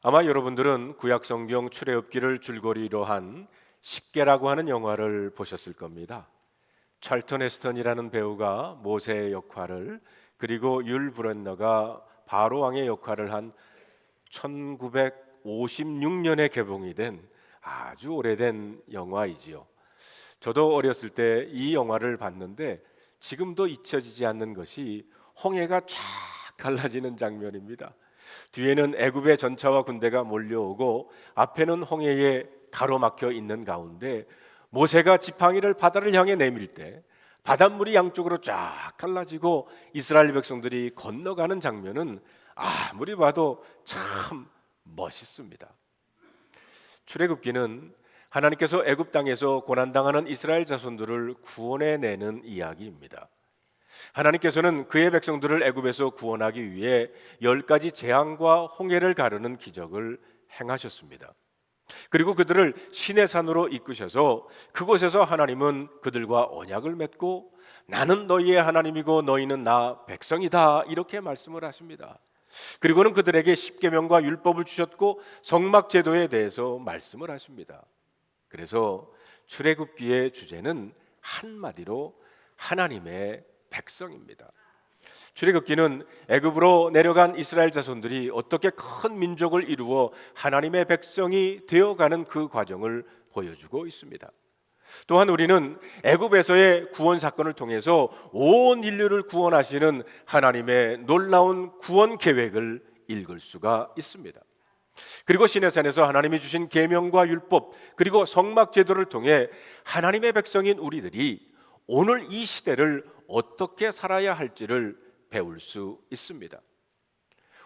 아마 여러분들은 구약성경 출애굽기를 줄거리로 한 10개라고 하는 영화를 보셨을 겁니다. 찰턴 헤스턴이라는 배우가 모세의 역할을, 그리고 율 브랜너가 바로 왕의 역할을 한 1956년에 개봉이 된 아주 오래된 영화이지요. 저도 어렸을 때 이 영화를 봤는데 지금도 잊혀지지 않는 것이 홍해가 쫙 갈라지는 장면입니다. 뒤에는 애굽의 전차와 군대가 몰려오고 앞에는 홍해에 가로막혀 있는 가운데 모세가 지팡이를 바다를 향해 내밀 때 바닷물이 양쪽으로 쫙 갈라지고 이스라엘 백성들이 건너가는 장면은 아무리 봐도 참 멋있습니다. 출애굽기는 하나님께서 애굽 땅에서 고난당하는 이스라엘 자손들을 구원해내는 이야기입니다. 하나님께서는 그의 백성들을 애굽에서 구원하기 위해 10가지 재앙과 홍해를 가르는 기적을 행하셨습니다. 그리고 그들을 시내산으로 이끄셔서 그곳에서 하나님은 그들과 언약을 맺고 나는 너희의 하나님이고 너희는 나 백성이다 이렇게 말씀을 하십니다. 그리고는 그들에게 십계명과 율법을 주셨고 성막 제도에 대해서 말씀을 하십니다. 그래서 출애굽기의 주제는 한마디로 하나님의 백성입니다. 출애굽기는 애굽으로 내려간 이스라엘 자손들이 어떻게 큰 민족을 이루어 하나님의 백성이 되어가는 그 과정을 보여주고 있습니다. 또한 우리는 애굽에서의 구원 사건을 통해서 온 인류를 구원하시는 하나님의 놀라운 구원 계획을 읽을 수가 있습니다. 그리고 시내산에서 하나님이 주신 계명과 율법 그리고 성막 제도를 통해 하나님의 백성인 우리들이 오늘 이 시대를 어떻게 살아야 할지를 배울 수 있습니다.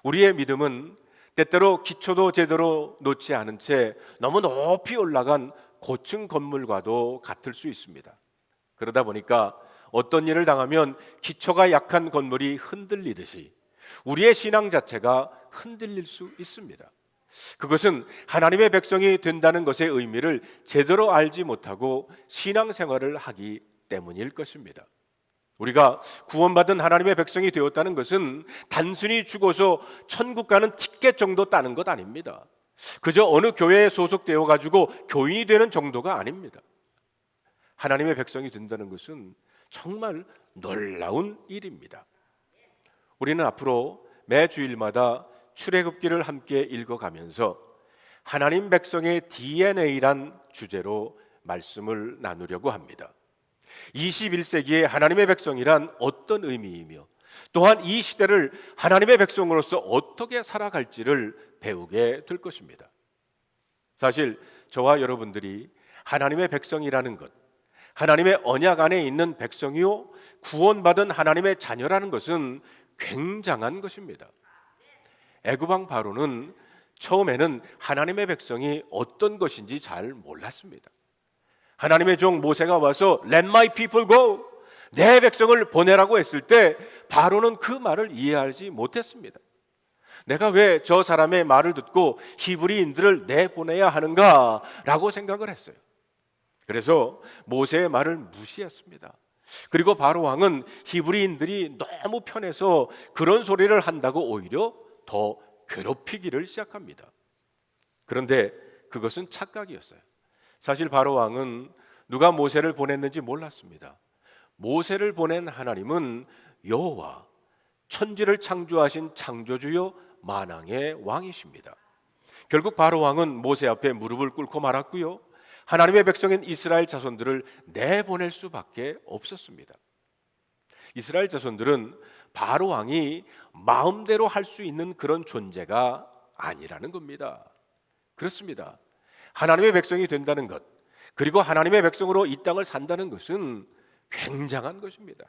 우리의 믿음은 때때로 기초도 제대로 놓지 않은 채 너무 높이 올라간 고층 건물과도 같을 수 있습니다. 그러다 보니까 어떤 일을 당하면 기초가 약한 건물이 흔들리듯이 우리의 신앙 자체가 흔들릴 수 있습니다. 그것은 하나님의 백성이 된다는 것의 의미를 제대로 알지 못하고 신앙생활을 하기 때문일 것입니다. 우리가 구원받은 하나님의 백성이 되었다는 것은 단순히 죽어서 천국 가는 티켓 정도 따는 것 아닙니다. 그저 어느 교회에 소속되어 가지고 교인이 되는 정도가 아닙니다. 하나님의 백성이 된다는 것은 정말 놀라운 일입니다. 우리는 앞으로 매 주일마다 출애굽기를 함께 읽어가면서 하나님 백성의 DNA란 주제로 말씀을 나누려고 합니다. 21세기의 하나님의 백성이란 어떤 의미이며 또한 이 시대를 하나님의 백성으로서 어떻게 살아갈지를 배우게 될 것입니다. 사실 저와 여러분들이 하나님의 백성이라는 것, 하나님의 언약 안에 있는 백성이요 구원받은 하나님의 자녀라는 것은 굉장한 것입니다. 애굽 왕 바로는 처음에는 하나님의 백성이 어떤 것인지 잘 몰랐습니다. 하나님의 종 모세가 와서 Let my people go, 내 백성을 보내라고 했을 때 바로는 그 말을 이해하지 못했습니다. 내가 왜 저 사람의 말을 듣고 히브리인들을 내보내야 하는가 라고 생각을 했어요. 그래서 모세의 말을 무시했습니다. 그리고 바로 왕은 히브리인들이 너무 편해서 그런 소리를 한다고 오히려 더 괴롭히기를 시작합니다. 그런데 그것은 착각이었어요. 사실 바로 왕은 누가 모세를 보냈는지 몰랐습니다. 모세를 보낸 하나님은 여호와, 천지를 창조하신 창조주요 만왕의 왕이십니다. 결국 바로 왕은 모세 앞에 무릎을 꿇고 말았고요, 하나님의 백성인 이스라엘 자손들을 내보낼 수밖에 없었습니다. 이스라엘 자손들은 바로 왕이 마음대로 할 수 있는 그런 존재가 아니라는 겁니다. 그렇습니다. 하나님의 백성이 된다는 것, 그리고 하나님의 백성으로 이 땅을 산다는 것은 굉장한 것입니다.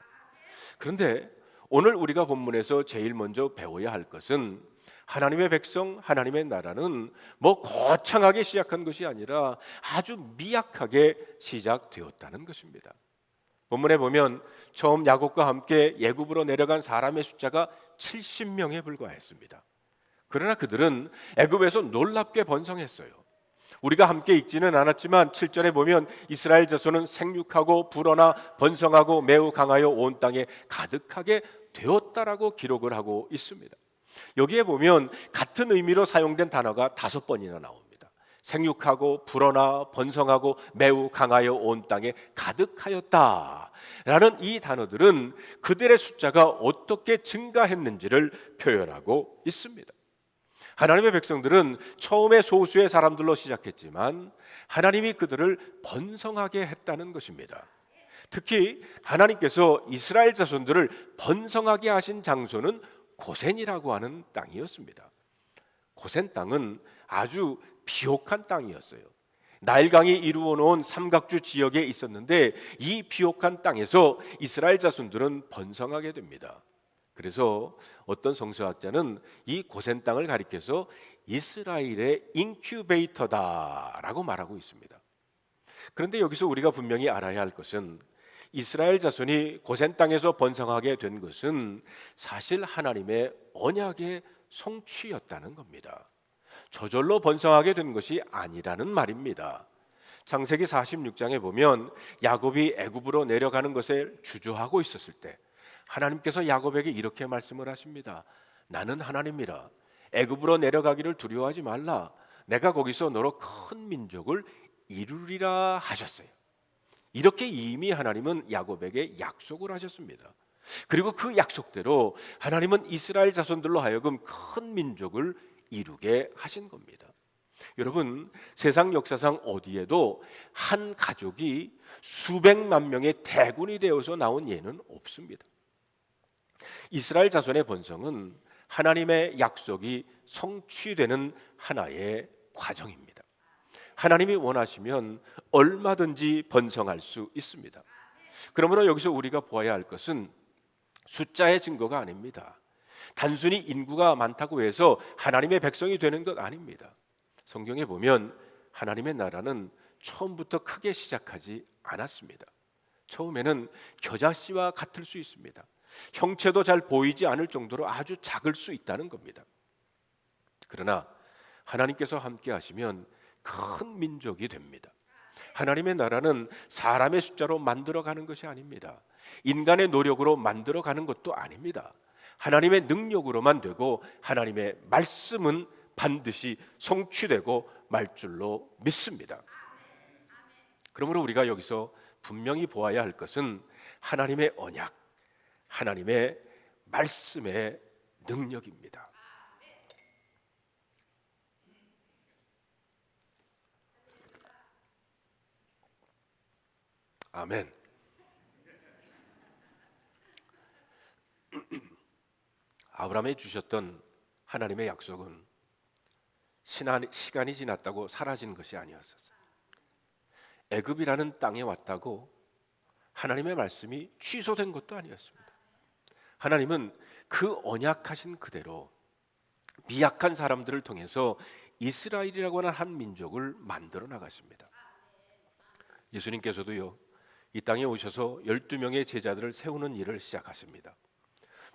그런데 오늘 우리가 본문에서 제일 먼저 배워야 할 것은 하나님의 백성, 하나님의 나라는 뭐 거창하게 시작한 것이 아니라 아주 미약하게 시작되었다는 것입니다. 본문에 보면 처음 야곱과 함께 애굽으로 내려간 사람의 숫자가 70명에 불과했습니다. 그러나 그들은 애굽에서 놀랍게 번성했어요. 우리가 함께 읽지는 않았지만 7절에 보면 이스라엘 자손은 생육하고 불어나 번성하고 매우 강하여 온 땅에 가득하게 되었다라고 기록을 하고 있습니다. 여기에 보면 같은 의미로 사용된 단어가 5번이나 나옵니다. 생육하고 불어나 번성하고 매우 강하여 온 땅에 가득하였다 라는 이 단어들은 그들의 숫자가 어떻게 증가했는지를 표현하고 있습니다. 하나님의 백성들은 처음에 소수의 사람들로 시작했지만 하나님이 그들을 번성하게 했다는 것입니다. 특히 하나님께서 이스라엘 자손들을 번성하게 하신 장소는 고센이라고 하는 땅이었습니다. 고센 땅은 아주 비옥한 땅이었어요. 나일강이 이루어 놓은 삼각주 지역에 있었는데 이 비옥한 땅에서 이스라엘 자손들은 번성하게 됩니다. 그래서 어떤 성서학자는 이 고센 땅을 가리켜서 이스라엘의 인큐베이터다라고 말하고 있습니다. 그런데 여기서 우리가 분명히 알아야 할 것은 이스라엘 자손이 고센 땅에서 번성하게 된 것은 사실 하나님의 언약의 성취였다는 겁니다. 저절로 번성하게 된 것이 아니라는 말입니다. 창세기 46장에 보면 야곱이 애굽으로 내려가는 것에 주저하고 있었을 때 하나님께서 야곱에게 이렇게 말씀을 하십니다. 나는 하나님이라. 애굽으로 내려가기를 두려워하지 말라. 내가 거기서 너로 큰 민족을 이루리라 하셨어요. 이렇게 이미 하나님은 야곱에게 약속을 하셨습니다. 그리고 그 약속대로 하나님은 이스라엘 자손들로 하여금 큰 민족을 이루게 하신 겁니다. 여러분, 세상 역사상 어디에도 한 가족이 수백만 명의 대군이 되어서 나온 예는 없습니다. 이스라엘 자손의 번성은 하나님의 약속이 성취되는 하나의 과정입니다. 하나님이 원하시면 얼마든지 번성할 수 있습니다. 그러므로 여기서 우리가 보아야 할 것은 숫자의 증거가 아닙니다. 단순히 인구가 많다고 해서 하나님의 백성이 되는 것 아닙니다. 성경에 보면 하나님의 나라는 처음부터 크게 시작하지 않았습니다. 처음에는 겨자씨와 같을 수 있습니다. 형체도 잘 보이지 않을 정도로 아주 작을 수 있다는 겁니다. 그러나 하나님께서 함께 하시면 큰 민족이 됩니다. 하나님의 나라는 사람의 숫자로 만들어가는 것이 아닙니다. 인간의 노력으로 만들어가는 것도 아닙니다. 하나님의 능력으로만 되고 하나님의 말씀은 반드시 성취되고 말 줄로 믿습니다. 그러므로 우리가 여기서 분명히 보아야 할 것은 하나님의 언약, 하나님의 말씀의 능력입니다. 아멘. 아브라함이 주셨던 하나님의 약속은 시간이 지났다고 사라진 것이 아니었어요. 애굽이라는 땅에 왔다고 하나님의 말씀이 취소된 것도 아니었습니다. 하나님은 그 언약하신 그대로 미약한 사람들을 통해서 이스라엘이라고 하는 한 민족을 만들어 나갔습니다. 예수님께서도요, 이 땅에 오셔서 12명의 제자들을 세우는 일을 시작하십니다.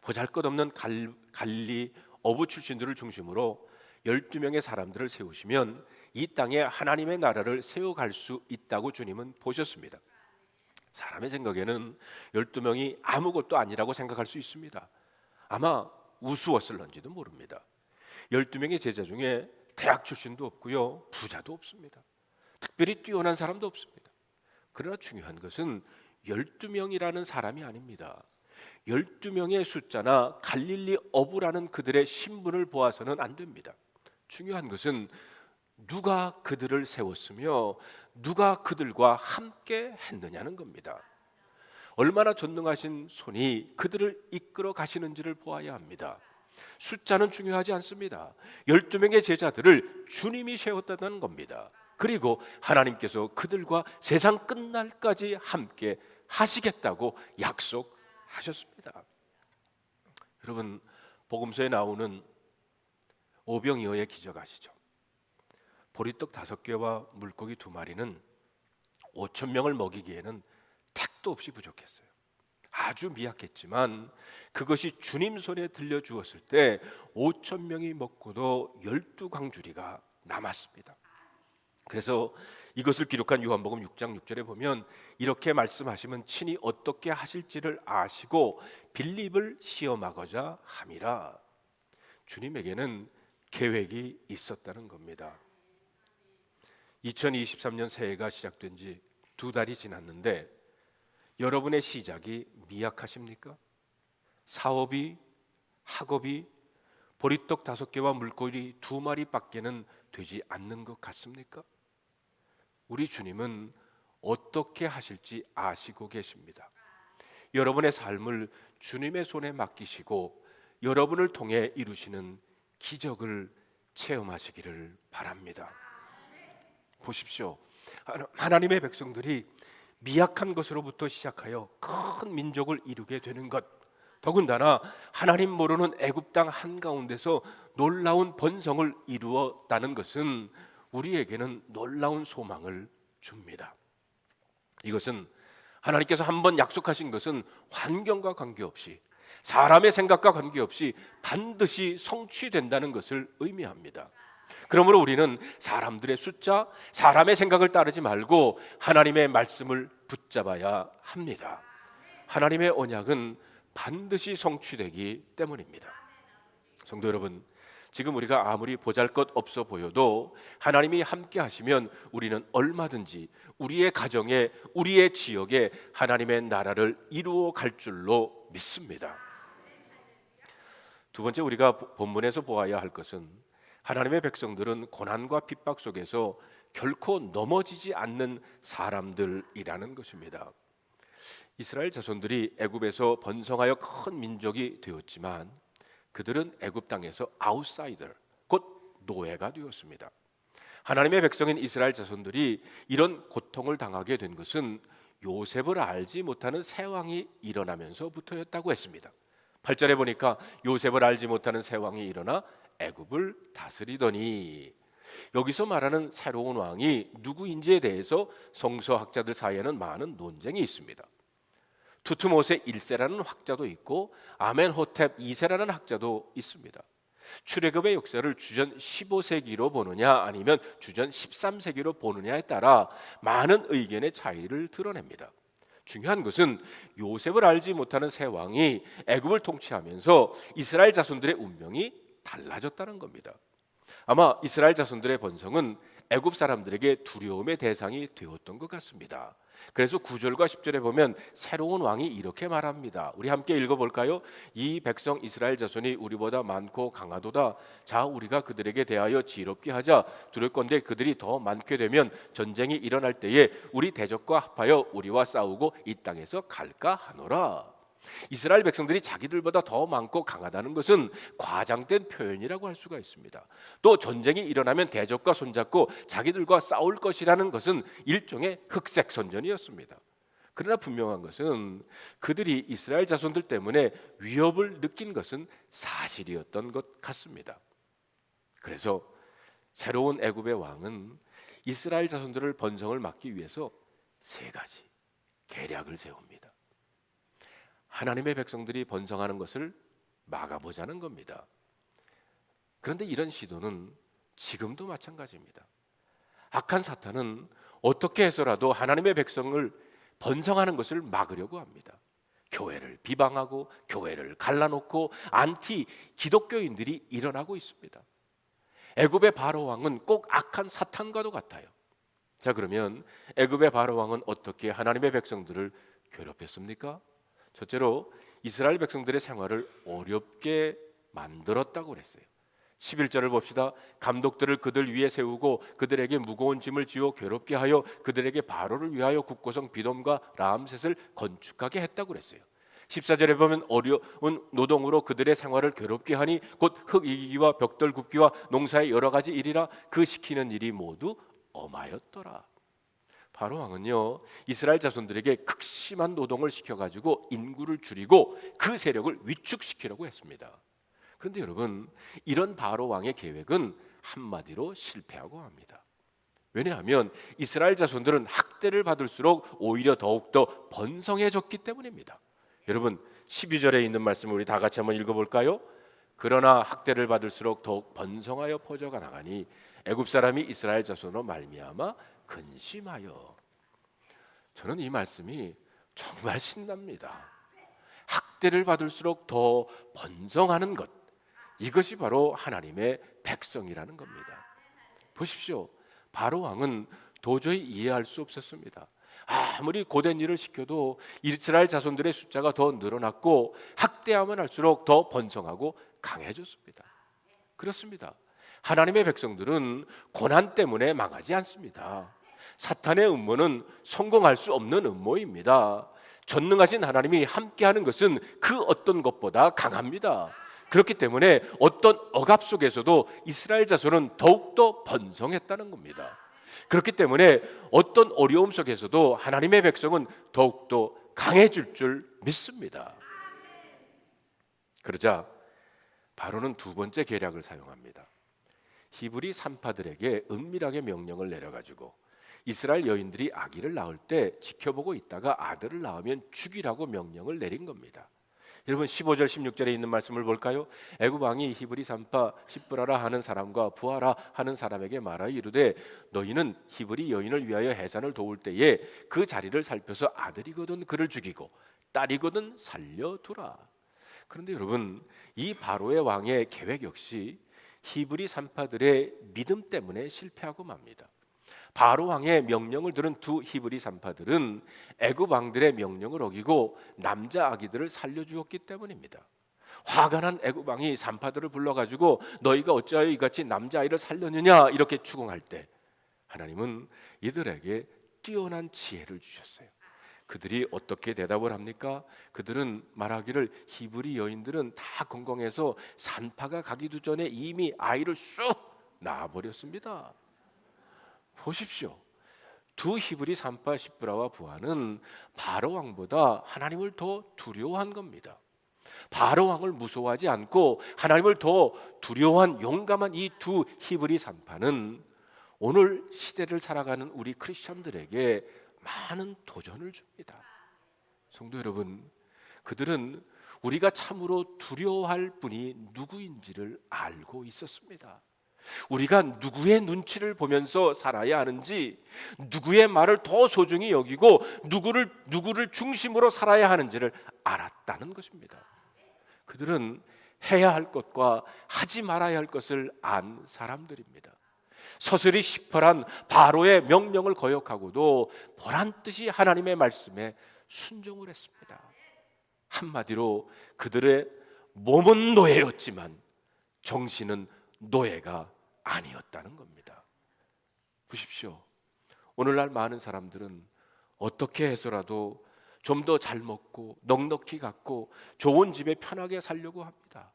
보잘것없는 갈리 어부 출신들을 중심으로 12명의 사람들을 세우시면 이 땅에 하나님의 나라를 세워갈 수 있다고 주님은 보셨습니다. 사람의 생각에는 12명이 아무것도 아니라고 생각할 수 있습니다. 아마 우스웠을런지도 모릅니다. 12명의 제자 중에 대학 출신도 없고요, 부자도 없습니다. 특별히 뛰어난 사람도 없습니다. 그러나 중요한 것은 12명이라는 사람이 아닙니다. 12명의 숫자나 갈릴리 어부라는 그들의 신분을 보아서는 안 됩니다. 중요한 것은 누가 그들을 세웠으며 누가 그들과 함께 했느냐는 겁니다. 얼마나 전능하신 손이 그들을 이끌어 가시는지를 보아야 합니다. 숫자는 중요하지 않습니다. 12명의 제자들을 주님이 세웠다는 겁니다. 그리고 하나님께서 그들과 세상 끝날까지 함께 하시겠다고 약속하셨습니다. 여러분, 복음서에 나오는 오병이어의 기적 아시죠? 보리떡 5개와 물고기 2마리는 5천 명을 먹이기에는 택도 없이 부족했어요. 아주 미약했지만 그것이 주님 손에 들려주었을 때 5천 명이 먹고도 12광주리가 남았습니다. 그래서 이것을 기록한 요한복음 6장 6절에 보면 이렇게 말씀하시면 친히 어떻게 하실지를 아시고 빌립을 시험하고자 함이라. 주님에게는 계획이 있었다는 겁니다. 2023년 새해가 시작된 지 2달이 지났는데 여러분의 시작이 미약하십니까? 사업이, 학업이 보리떡 5개와 물고기 2마리밖에는 되지 않는 것 같습니까? 우리 주님은 어떻게 하실지 아시고 계십니다. 여러분의 삶을 주님의 손에 맡기시고 여러분을 통해 이루시는 기적을 체험하시기를 바랍니다. 보십시오. 하나님의 백성들이 미약한 것으로부터 시작하여 큰 민족을 이루게 되는 것, 더군다나 하나님 모르는 애굽 땅 한가운데서 놀라운 번성을 이루었다는 것은 우리에게는 놀라운 소망을 줍니다. 이것은 하나님께서 한번 약속하신 것은 환경과 관계없이, 사람의 생각과 관계없이 반드시 성취된다는 것을 의미합니다. 그러므로 우리는 사람들의 숫자, 사람의 생각을 따르지 말고 하나님의 말씀을 붙잡아야 합니다. 하나님의 언약은 반드시 성취되기 때문입니다. 성도 여러분, 지금 우리가 아무리 보잘것없어 보여도 하나님이 함께 하시면 우리는 얼마든지 우리의 가정에, 우리의 지역에 하나님의 나라를 이루어 갈 줄로 믿습니다. 두 번째, 우리가 본문에서 보아야 할 것은 하나님의 백성들은 고난과 핍박 속에서 결코 넘어지지 않는 사람들이라는 것입니다. 이스라엘 자손들이 애굽에서 번성하여 큰 민족이 되었지만 그들은 애굽 땅에서 아웃사이더, 곧 노예가 되었습니다. 하나님의 백성인 이스라엘 자손들이 이런 고통을 당하게 된 것은 요셉을 알지 못하는 새 왕이 일어나면서부터였다고 했습니다. 8절에 보니까 요셉을 알지 못하는 새 왕이 일어나 애굽을 다스리더니, 여기서 말하는 새로운 왕이 누구인지에 대해서 성서학자들 사이에는 많은 논쟁이 있습니다. 투트모세 1세라는 학자도 있고 아멘호텝 2세라는 학자도 있습니다. 출애굽의 역사를 주전 15세기로 보느냐 아니면 주전 13세기로 보느냐에 따라 많은 의견의 차이를 드러냅니다. 중요한 것은 요셉을 알지 못하는 새 왕이 애굽을 통치하면서 이스라엘 자손들의 운명이 달라졌다는 겁니다. 아마 이스라엘 자손들의 번성은 애굽 사람들에게 두려움의 대상이 되었던 것 같습니다. 그래서 9절과 10절에 보면 새로운 왕이 이렇게 말합니다. 우리 함께 읽어볼까요? 이 백성 이스라엘 자손이 우리보다 많고 강하도다. 자, 우리가 그들에게 대하여 지혜롭게 하자. 두렵건대 그들이 더 많게 되면 전쟁이 일어날 때에 우리 대적과 합하여 우리와 싸우고 이 땅에서 갈까 하노라. 이스라엘 백성들이 자기들보다 더 많고 강하다는 것은 과장된 표현이라고 할 수가 있습니다. 또 전쟁이 일어나면 대적과 손잡고 자기들과 싸울 것이라는 것은 일종의 흑색선전이었습니다. 그러나 분명한 것은 그들이 이스라엘 자손들 때문에 위협을 느낀 것은 사실이었던 것 같습니다. 그래서 새로운 애굽의 왕은 이스라엘 자손들을 번성을 막기 위해서 3가지 계략을 세웁니다. 하나님의 백성들이 번성하는 것을 막아보자는 겁니다. 그런데 이런 시도는 지금도 마찬가지입니다. 악한 사탄은 어떻게 해서라도 하나님의 백성을 번성하는 것을 막으려고 합니다. 교회를 비방하고 교회를 갈라놓고 안티 기독교인들이 일어나고 있습니다. 애굽의 바로 왕은 꼭 악한 사탄과도 같아요. 자, 그러면 애굽의 바로 왕은 어떻게 하나님의 백성들을 괴롭혔습니까? 첫째로 이스라엘 백성들의 생활을 어렵게 만들었다고 그랬어요. 11절을 봅시다. 감독들을 그들 위에 세우고 그들에게 무거운 짐을 지어 괴롭게 하여 그들에게 바로를 위하여 국고성 비돔과 라암셋을 건축하게 했다고 그랬어요. 14절에 보면 어려운 노동으로 그들의 생활을 괴롭게 하니 곧 흙 이기기와 벽돌 굽기와 농사의 여러 가지 일이라 그 시키는 일이 모두 엄하였더라. 바로 왕은요, 이스라엘 자손들에게 극심한 노동을 시켜가지고 인구를 줄이고 그 세력을 위축시키려고 했습니다. 그런데 여러분, 이런 바로 왕의 계획은 한마디로 실패하고 합니다. 왜냐하면 이스라엘 자손들은 학대를 받을수록 오히려 더욱더 번성해졌기 때문입니다. 여러분, 12절에 있는 말씀을 우리 다 같이 한번 읽어볼까요? 그러나 학대를 받을수록 더욱 번성하여 퍼져가 나가니 애굽 사람이 이스라엘 자손으로 말미암아 근심하여. 저는 이 말씀이 정말 신납니다. 학대를 받을수록 더 번성하는 것, 이것이 바로 하나님의 백성이라는 겁니다. 보십시오. 바로 왕은 도저히 이해할 수 없었습니다. 아무리 고된 일을 시켜도 이스라엘 자손들의 숫자가 더 늘어났고 학대하면 할수록 더 번성하고 강해졌습니다. 그렇습니다. 하나님의 백성들은 고난 때문에 망하지 않습니다. 사탄의 음모는 성공할 수 없는 음모입니다. 전능하신 하나님이 함께하는 것은 그 어떤 것보다 강합니다. 그렇기 때문에 어떤 억압 속에서도 이스라엘 자손은 더욱더 번성했다는 겁니다. 그렇기 때문에 어떤 어려움 속에서도 하나님의 백성은 더욱더 강해질 줄 믿습니다. 그러자 바로는 두 번째 계략을 사용합니다. 히브리 산파들에게 은밀하게 명령을 내려가지고 이스라엘 여인들이 아기를 낳을 때 지켜보고 있다가 아들을 낳으면 죽이라고 명령을 내린 겁니다. 여러분 15절 16절에 있는 말씀을 볼까요? 애굽 왕이 히브리 산파 시브라라 하는 사람과 부하라 하는 사람에게 말하여 이르되 너희는 히브리 여인을 위하여 해산을 도울 때에 그 자리를 살펴서 아들이거든 그를 죽이고 딸이거든 살려두라. 그런데 여러분 이 바로의 왕의 계획 역시 히브리 산파들의 믿음 때문에 실패하고 맙니다. 바로 왕의 명령을 들은 두 히브리 산파들은 애굽 왕들의 명령을 어기고 남자 아기들을 살려주었기 때문입니다. 화가 난 애굽 왕이 산파들을 불러가지고 너희가 어찌하여 이같이 남자아이를 살렸느냐 이렇게 추궁할 때 하나님은 이들에게 뛰어난 지혜를 주셨어요. 그들이 어떻게 대답을 합니까? 그들은 말하기를 히브리 여인들은 다 건강해서 산파가 가기도 전에 이미 아이를 쑥 낳아버렸습니다. 보십시오. 두 히브리 산파 시브라와 부하는 바로 왕보다 하나님을 더 두려워한 겁니다. 바로 왕을 무서워하지 않고 하나님을 더 두려워한 용감한 이 두 히브리 산파는 오늘 시대를 살아가는 우리 크리스천들에게 많은 도전을 줍니다. 성도 여러분, 그들은 우리가 참으로 두려워할 분이 누구인지를 알고 있었습니다. 우리가 누구의 눈치를 보면서 살아야 하는지, 누구의 말을 더 소중히 여기고 누구를 중심으로 살아야 하는지를 알았다는 것입니다. 그들은 해야 할 것과 하지 말아야 할 것을 안 사람들입니다. 서슬이 시퍼란 바로의 명령을 거역하고도 보란듯이 하나님의 말씀에 순종을 했습니다. 한마디로 그들의 몸은 노예였지만 정신은 노예가 아니었다는 겁니다. 보십시오. 오늘날 많은 사람들은 어떻게 해서라도 좀 더 잘 먹고 넉넉히 갖고 좋은 집에 편하게 살려고 합니다.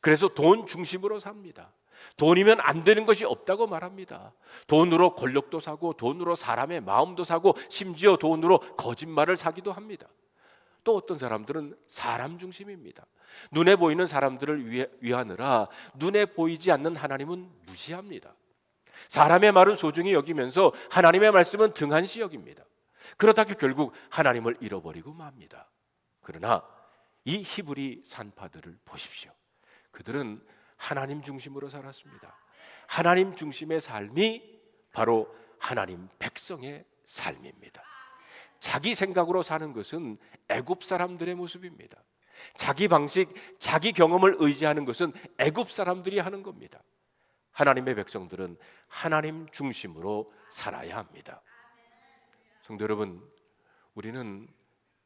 그래서 돈 중심으로 삽니다. 돈이면 안 되는 것이 없다고 말합니다. 돈으로 권력도 사고 돈으로 사람의 마음도 사고 심지어 돈으로 거짓말을 사기도 합니다. 또 어떤 사람들은 사람 중심입니다. 눈에 보이는 사람들을 위하느라 눈에 보이지 않는 하나님은 무시합니다. 사람의 말은 소중히 여기면서 하나님의 말씀은 등한시 여깁니다. 그러다가 결국 하나님을 잃어버리고 맙니다. 그러나 이 히브리 산파들을 보십시오. 그들은 하나님 중심으로 살았습니다. 하나님 중심의 삶이 바로 하나님 백성의 삶입니다. 자기 생각으로 사는 것은 애굽 사람들의 모습입니다. 자기 방식, 자기 경험을 의지하는 것은 애굽 사람들이 하는 겁니다. 하나님의 백성들은 하나님 중심으로 살아야 합니다. 성도 여러분, 우리는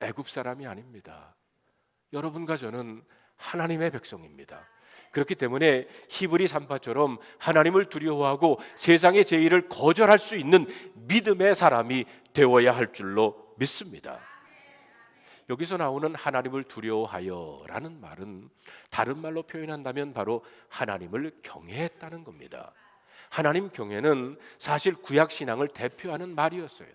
애굽 사람이 아닙니다. 여러분과 저는 하나님의 백성입니다. 그렇기 때문에 히브리 산파처럼 하나님을 두려워하고 세상의 제의를 거절할 수 있는 믿음의 사람이 되어야 할 줄로 믿습니다. 여기서 나오는 하나님을 두려워하여라는 말은 다른 말로 표현한다면 바로 하나님을 경외했다는 겁니다. 하나님 경외는 사실 구약 신앙을 대표하는 말이었어요.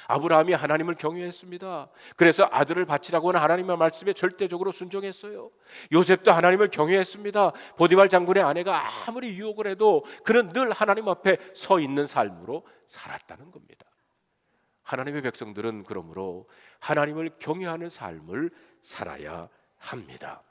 아브라함이 하나님을 경외했습니다. 그래서 아들을 바치라고 하는 하나님의 말씀에 절대적으로 순종했어요. 요셉도 하나님을 경외했습니다. 보디발 장군의 아내가 아무리 유혹을 해도 그는 늘 하나님 앞에 서 있는 삶으로 살았다는 겁니다. 하나님의 백성들은 그러므로 하나님을 경외하는 삶을 살아야 합니다.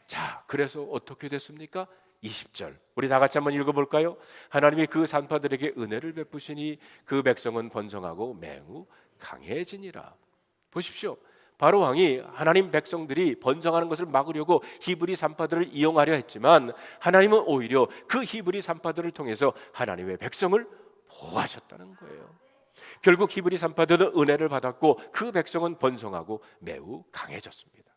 자, 그래서 어떻게 됐습니까? 20절 우리 다 같이 한번 읽어볼까요? 하나님이 그 산파들에게 은혜를 베푸시니 그 백성은 번성하고 매우 강해지니라. 보십시오. 바로 왕이 하나님 백성들이 번성하는 것을 막으려고 히브리 산파들을 이용하려 했지만 하나님은 오히려 그 히브리 산파들을 통해서 하나님의 백성을 보호하셨다는 거예요. 결국 히브리 산파들은 은혜를 받았고 그 백성은 번성하고 매우 강해졌습니다.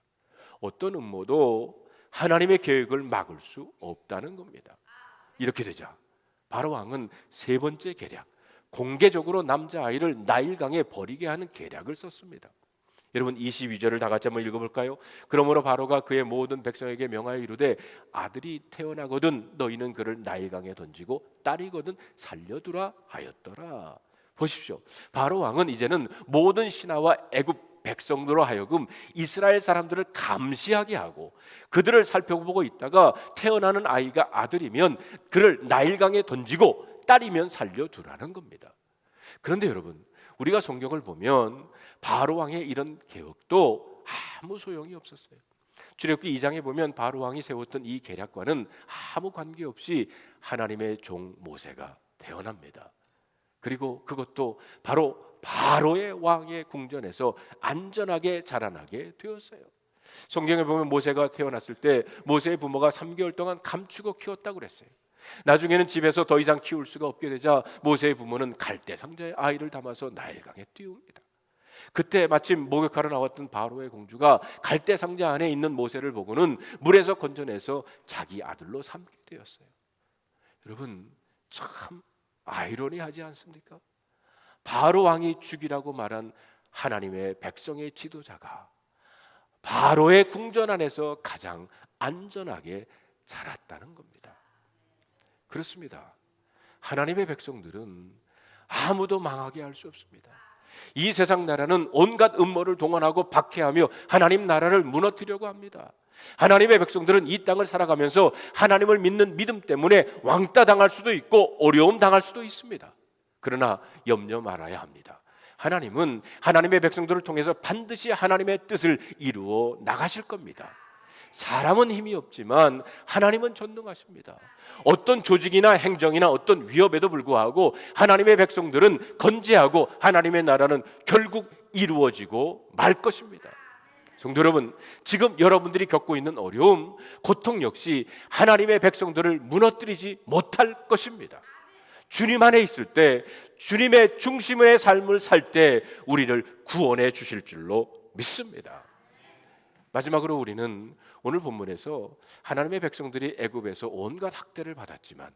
어떤 음모도 하나님의 계획을 막을 수 없다는 겁니다. 이렇게 되자 바로 왕은 세 번째 계략, 공개적으로 남자아이를 나일강에 버리게 하는 계략을 썼습니다. 여러분 22절을 다 같이 한번 읽어볼까요? 그러므로 바로가 그의 모든 백성에게 명하여 이르되 아들이 태어나거든 너희는 그를 나일강에 던지고 딸이거든 살려두라 하였더라. 보십시오. 바로 왕은 이제는 모든 신하와 애굽 백성들로 하여금 이스라엘 사람들을 감시하게 하고 그들을 살펴보고 있다가 태어나는 아이가 아들이면 그를 나일강에 던지고 딸이면 살려두라는 겁니다. 그런데 여러분 우리가 성경을 보면 바로 왕의 이런 계획도 아무 소용이 없었어요. 출애굽기 2장에 보면 바로 왕이 세웠던 이 계략과는 아무 관계없이 하나님의 종 모세가 태어납니다. 그리고 그것도 바로 바로의 왕의 궁전에서 안전하게 자라나게 되었어요. 성경에 보면 모세가 태어났을 때 모세의 부모가 3개월 동안 감추고 키웠다고 그랬어요. 나중에는 집에서 더 이상 키울 수가 없게 되자 모세의 부모는 갈대 상자에 아이를 담아서 나일강에 띄웁니다. 그때 마침 목욕하러 나왔던 바로의 공주가 갈대 상자 안에 있는 모세를 보고는 물에서 건져내서 자기 아들로 삼게 되었어요. 여러분 참 아이러니하지 않습니까? 바로 왕이 죽이라고 말한 하나님의 백성의 지도자가 바로의 궁전 안에서 가장 안전하게 자랐다는 겁니다. 그렇습니다. 하나님의 백성들은 아무도 망하게 할 수 없습니다. 이 세상 나라는 온갖 음모를 동원하고 박해하며 하나님 나라를 무너뜨리려고 합니다. 하나님의 백성들은 이 땅을 살아가면서 하나님을 믿는 믿음 때문에 왕따 당할 수도 있고 어려움 당할 수도 있습니다. 그러나 염려 말아야 합니다. 하나님은 하나님의 백성들을 통해서 반드시 하나님의 뜻을 이루어 나가실 겁니다. 사람은 힘이 없지만 하나님은 전능하십니다. 어떤 조직이나 행정이나 어떤 위협에도 불구하고 하나님의 백성들은 건재하고 하나님의 나라는 결국 이루어지고 말 것입니다. 성도 여러분, 지금 여러분들이 겪고 있는 어려움, 고통 역시 하나님의 백성들을 무너뜨리지 못할 것입니다. 주님 안에 있을 때, 주님의 중심의 삶을 살 때 우리를 구원해 주실 줄로 믿습니다. 마지막으로 우리는 오늘 본문에서 하나님의 백성들이 애굽에서 온갖 학대를 받았지만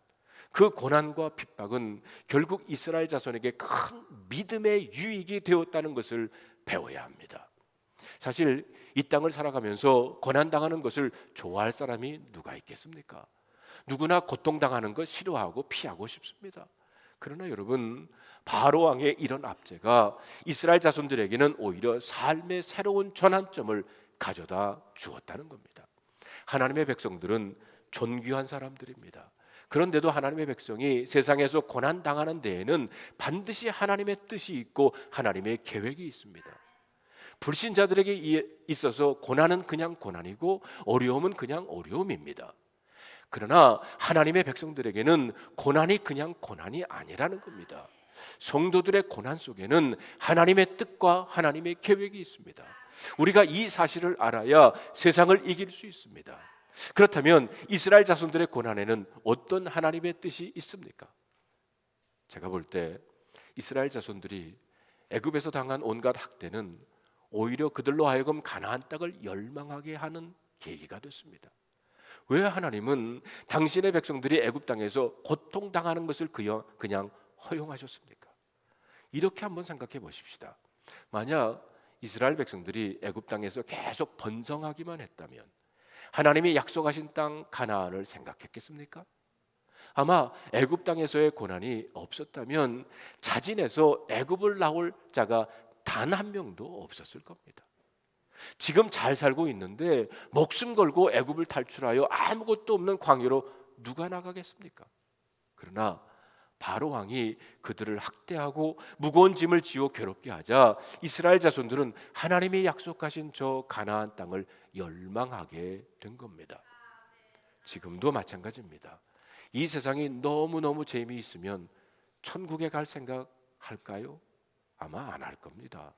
그 고난과 핍박은 결국 이스라엘 자손에게 큰 믿음의 유익이 되었다는 것을 배워야 합니다. 사실 이 땅을 살아가면서 고난당하는 것을 좋아할 사람이 누가 있겠습니까? 누구나 고통당하는 것 싫어하고 피하고 싶습니다. 그러나 여러분 바로 왕의 이런 압제가 이스라엘 자손들에게는 오히려 삶의 새로운 전환점을 가져다 주었다는 겁니다. 하나님의 백성들은 존귀한 사람들입니다. 그런데도 하나님의 백성이 세상에서 고난당하는 데에는 반드시 하나님의 뜻이 있고 하나님의 계획이 있습니다. 불신자들에게 있어서 고난은 그냥 고난이고 어려움은 그냥 어려움입니다. 그러나 하나님의 백성들에게는 고난이 그냥 고난이 아니라는 겁니다. 성도들의 고난 속에는 하나님의 뜻과 하나님의 계획이 있습니다. 우리가 이 사실을 알아야 세상을 이길 수 있습니다. 그렇다면 이스라엘 자손들의 고난에는 어떤 하나님의 뜻이 있습니까? 제가 볼 때 이스라엘 자손들이 애굽에서 당한 온갖 학대는 오히려 그들로 하여금 가나안 땅을 열망하게 하는 계기가 됐습니다. 왜 하나님은 당신의 백성들이 애굽 땅에서 고통당하는 것을 그냥 허용하셨습니까? 이렇게 한번 생각해 보십시다. 만약 이스라엘 백성들이 애굽 땅에서 계속 번성하기만 했다면 하나님이 약속하신 땅 가나안을 생각했겠습니까? 아마 애굽 땅에서의 고난이 없었다면 자진해서 애굽을 나올 자가 단 한 명도 없었을 겁니다. 지금 잘 살고 있는데 목숨 걸고 애굽을 탈출하여 아무것도 없는 광야로 누가 나가겠습니까? 그러나 바로 왕이 그들을 학대하고 무거운 짐을 지어 괴롭게 하자 이스라엘 자손들은 하나님이 약속하신 저 가나안 땅을 열망하게 된 겁니다. 지금도 마찬가지입니다. 이 세상이 너무너무 재미있으면 천국에 갈 생각 할까요? 아마 안 할 겁니다.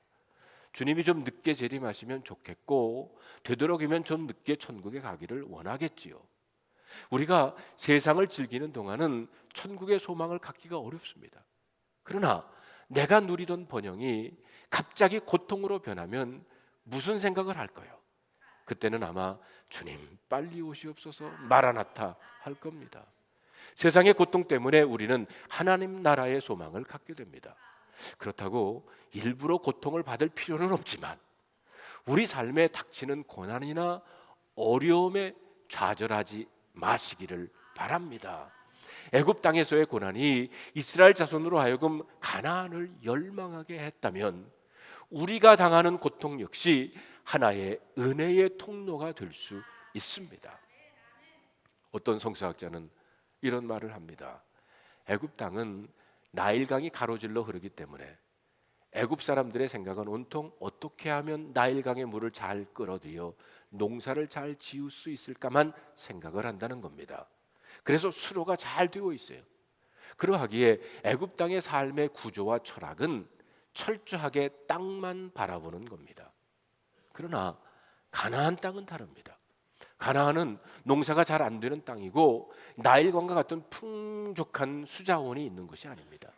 주님이 좀 늦게 재림하시면 좋겠고 되도록이면 좀 늦게 천국에 가기를 원하겠지요. 우리가 세상을 즐기는 동안은 천국의 소망을 갖기가 어렵습니다. 그러나 내가 누리던 번영이 갑자기 고통으로 변하면 무슨 생각을 할까요? 그때는 아마 주님 빨리 오시옵소서 마라나타 할 겁니다. 세상의 고통 때문에 우리는 하나님 나라의 소망을 갖게 됩니다. 그렇다고 일부러 고통을 받을 필요는 없지만 우리 삶에 닥치는 고난이나 어려움에 좌절하지 마시기를 바랍니다. 애굽 땅에서의 고난이 이스라엘 자손으로 하여금 가나안을 열망하게 했다면 우리가 당하는 고통 역시 하나의 은혜의 통로가 될 수 있습니다. 어떤 성서학자는 이런 말을 합니다. 애굽 땅은 나일강이 가로질러 흐르기 때문에 애굽 사람들의 생각은 온통 어떻게 하면 나일강의 물을 잘 끌어들여 농사를 잘 지을 수 있을까만 생각을 한다는 겁니다. 그래서 수로가 잘 되어 있어요. 그러하기에 애굽 땅의 삶의 구조와 철학은 철저하게 땅만 바라보는 겁니다. 그러나 가나안 땅은 다릅니다. 가나안은 농사가 잘 안 되는 땅이고 나일강과 같은 풍족한 수자원이 있는 것이 아닙니다.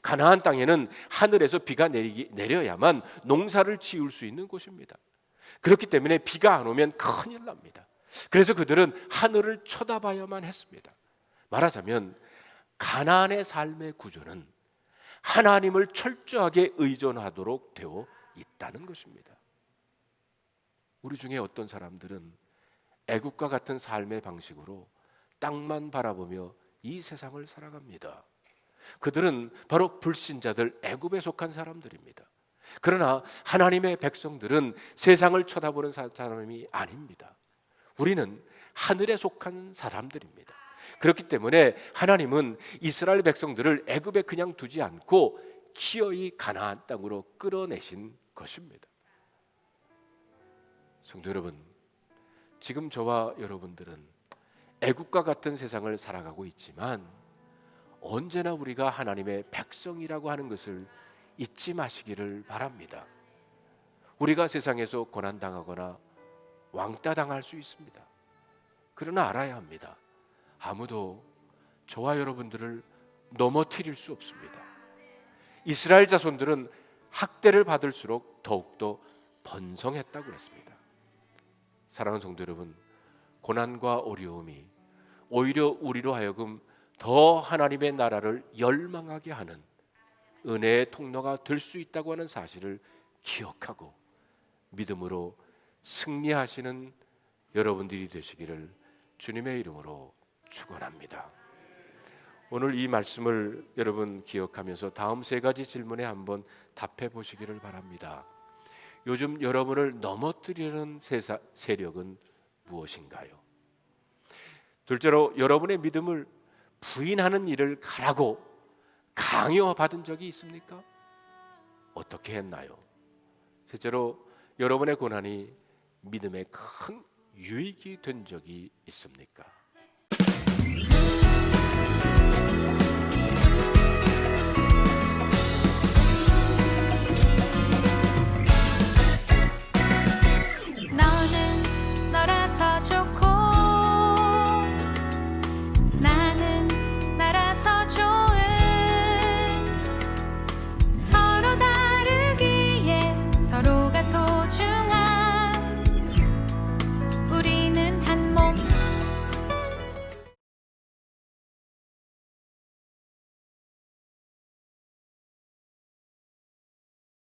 가나안 땅에는 하늘에서 비가 내려야만 농사를 지을 수 있는 곳입니다. 그렇기 때문에 비가 안 오면 큰일 납니다. 그래서 그들은 하늘을 쳐다봐야만 했습니다. 말하자면 가나안의 삶의 구조는 하나님을 철저하게 의존하도록 되어 있다는 것입니다. 우리 중에 어떤 사람들은 애국과 같은 삶의 방식으로 땅만 바라보며 이 세상을 살아갑니다. 그들은 바로 불신자들, 애굽에 속한 사람들입니다. 그러나 하나님의 백성들은 세상을 쳐다보는 사람이 아닙니다. 우리는 하늘에 속한 사람들입니다. 그렇기 때문에 하나님은 이스라엘 백성들을 애굽에 그냥 두지 않고 기어이 가나안 땅으로 끌어내신 것입니다. 성도 여러분, 지금 저와 여러분들은 애국과 같은 세상을 살아가고 있지만 언제나 우리가 하나님의 백성이라고 하는 것을 잊지 마시기를 바랍니다. 우리가 세상에서 고난당하거나 왕따당할 수 있습니다. 그러나 알아야 합니다. 아무도 저와 여러분들을 넘어뜨릴 수 없습니다. 이스라엘 자손들은 학대를 받을수록 더욱더 번성했다고 했습니다. 사랑하는 성도 여러분, 고난과 어려움이 오히려 우리로 하여금 더 하나님의 나라를 열망하게 하는 은혜의 통로가 될 수 있다고 하는 사실을 기억하고 믿음으로 승리하시는 여러분들이 되시기를 주님의 이름으로 축원합니다. 오늘 이 말씀을 여러분 기억하면서 다음 세 가지 질문에 한번 답해 보시기를 바랍니다. 요즘 여러분을 넘어뜨리는 세력은 무엇인가요? 둘째로, 여러분의 믿음을 부인하는 일을 가라고 강요받은 적이 있습니까? 어떻게 했나요? 셋째로, 여러분의 고난이 믿음에 큰 유익이 된 적이 있습니까?